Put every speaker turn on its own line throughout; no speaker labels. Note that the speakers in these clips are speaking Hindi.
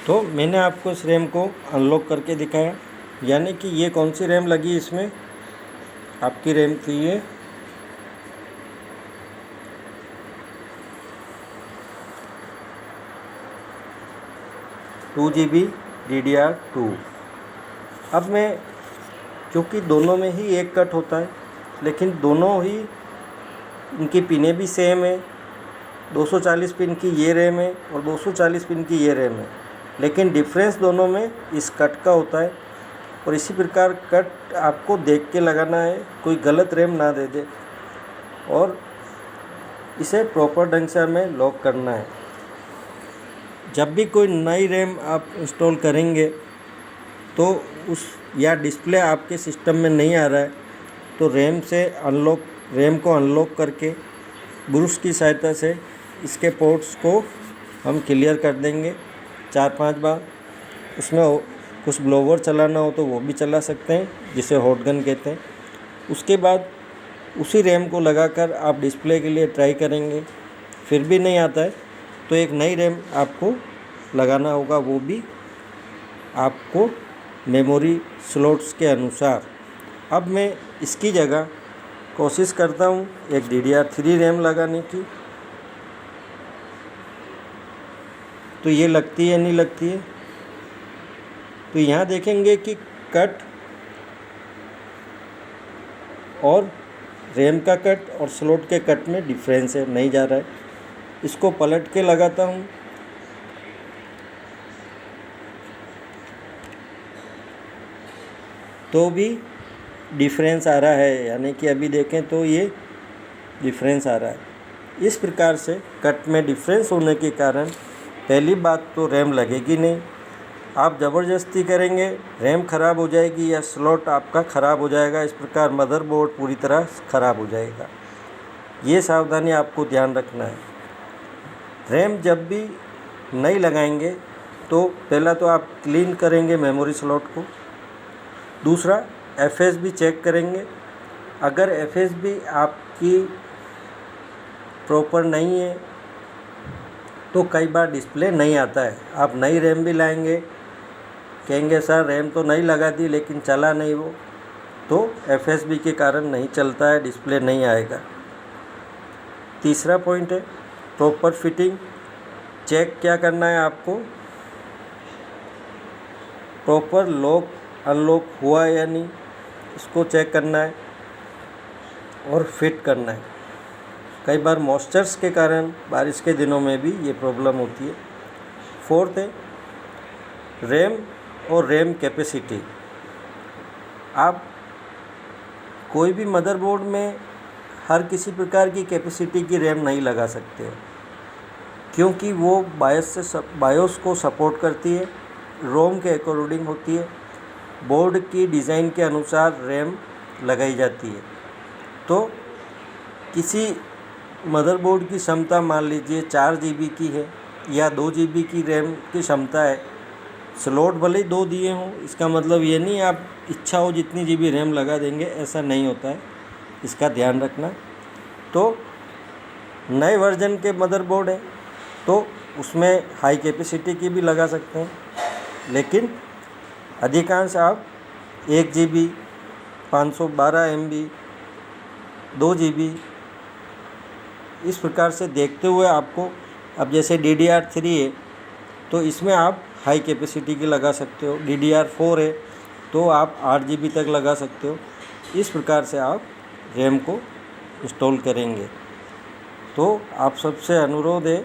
तो मैंने आपको इस रैम को अनलॉक करके दिखाया, यानी कि ये कौन सी रैम लगी इसमें। आपकी रैम थी ये 2 GB DDR2। अब मैं, क्योंकि दोनों में ही एक कट होता है, लेकिन दोनों ही इनकी पिनें भी सेम है। 240 पिन की ये रैम है और 240 पिन की ये रैम है, लेकिन डिफरेंस दोनों में इस कट का होता है। और इसी प्रकार कट आपको देख के लगाना है, कोई गलत रैम ना दे दे, और इसे प्रॉपर ढंग से हमें लॉक करना है। जब भी कोई नई रैम आप इंस्टॉल करेंगे तो उस या डिस्प्ले आपके सिस्टम में नहीं आ रहा है तो रैम को अनलॉक करके ब्रश की सहायता से इसके पोर्ट्स को हम क्लियर कर देंगे 4-5 बार। उसमें कुछ ब्लोवर चलाना हो तो वो भी चला सकते हैं, जिसे हॉट गन कहते हैं। उसके बाद उसी रैम को लगाकर आप डिस्प्ले के लिए ट्राई करेंगे, फिर भी नहीं आता है तो एक नई रैम आपको लगाना होगा, वो भी आपको मेमोरी स्लॉट्स के अनुसार। अब मैं इसकी जगह कोशिश करता हूँ एक DDR3 रैम लगाने की। तो ये लगती है नहीं लगती है, तो यहाँ देखेंगे कि कट और रैम का कट और स्लॉट के कट में डिफरेंस है, नहीं जा रहा है। इसको पलट के लगाता हूँ, तो भी डिफरेंस आ रहा है, यानी कि अभी देखें तो ये डिफरेंस आ रहा है। इस प्रकार से कट में डिफरेंस होने के कारण पहली बात तो रैम लगेगी नहीं। आप ज़बरदस्ती करेंगे रैम ख़राब हो जाएगी या स्लॉट आपका ख़राब हो जाएगा, इस प्रकार मदरबोर्ड पूरी तरह ख़राब हो जाएगा। ये सावधानी आपको ध्यान रखना है। रैम जब भी नहीं लगाएंगे तो पहला तो आप क्लीन करेंगे मेमोरी स्लॉट को, दूसरा FSB चेक करेंगे। अगर FSB आपकी प्रॉपर नहीं है तो कई बार डिस्प्ले नहीं आता है। आप नई रैम भी लाएंगे, कहेंगे सर रैम तो नहीं लगा दी लेकिन चला नहीं वो, तो FSB के कारण नहीं चलता है, डिस्प्ले नहीं आएगा। तीसरा पॉइंट है प्रॉपर फिटिंग। चेक क्या करना है आपको, प्रॉपर लॉक अनलॉक हुआ या नहीं, इसको चेक करना है और फिट करना है। कई बार मॉइस्चर्स के कारण बारिश के दिनों में भी ये प्रॉब्लम होती है। फोर्थ है रैम और रैम कैपेसिटी। आप कोई भी मदरबोर्ड में हर किसी प्रकार की कैपेसिटी की रैम नहीं लगा सकते हैं, क्योंकि वो बायोस को सपोर्ट करती है, रोम के अकॉर्डिंग होती है, बोर्ड की डिज़ाइन के अनुसार रैम लगाई जाती है। तो किसी मदरबोर्ड की क्षमता मान लीजिए 4 GB की है या 2 GB की रैम की क्षमता है, स्लॉट भले ही 2 दिए हों, इसका मतलब ये नहीं आप इच्छा हो जितनी GB रैम लगा देंगे, ऐसा नहीं होता है, इसका ध्यान रखना। तो नए वर्जन के मदरबोर्ड है तो उसमें हाई कैपेसिटी की भी लगा सकते हैं, लेकिन अधिकांश आप 1 GB 512 MB 2 GB इस प्रकार से देखते हुए आपको, अब जैसे DDR3 है तो इसमें आप हाई कैपेसिटी की लगा सकते हो, DDR4 है तो आप 8 GB तक लगा सकते हो। इस प्रकार से आप रैम को इंस्टॉल करेंगे। तो आप सबसे अनुरोध है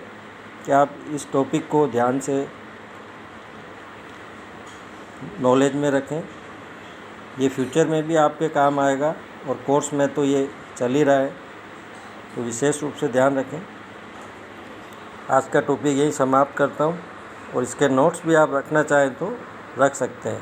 कि आप इस टॉपिक को ध्यान से नॉलेज में रखें, ये फ्यूचर में भी आपके काम आएगा और कोर्स में तो ये चल ही रहा है, तो विशेष रूप से ध्यान रखें। आज का टॉपिक यही समाप्त करता हूँ और इसके नोट्स भी आप रखना चाहें तो रख सकते हैं।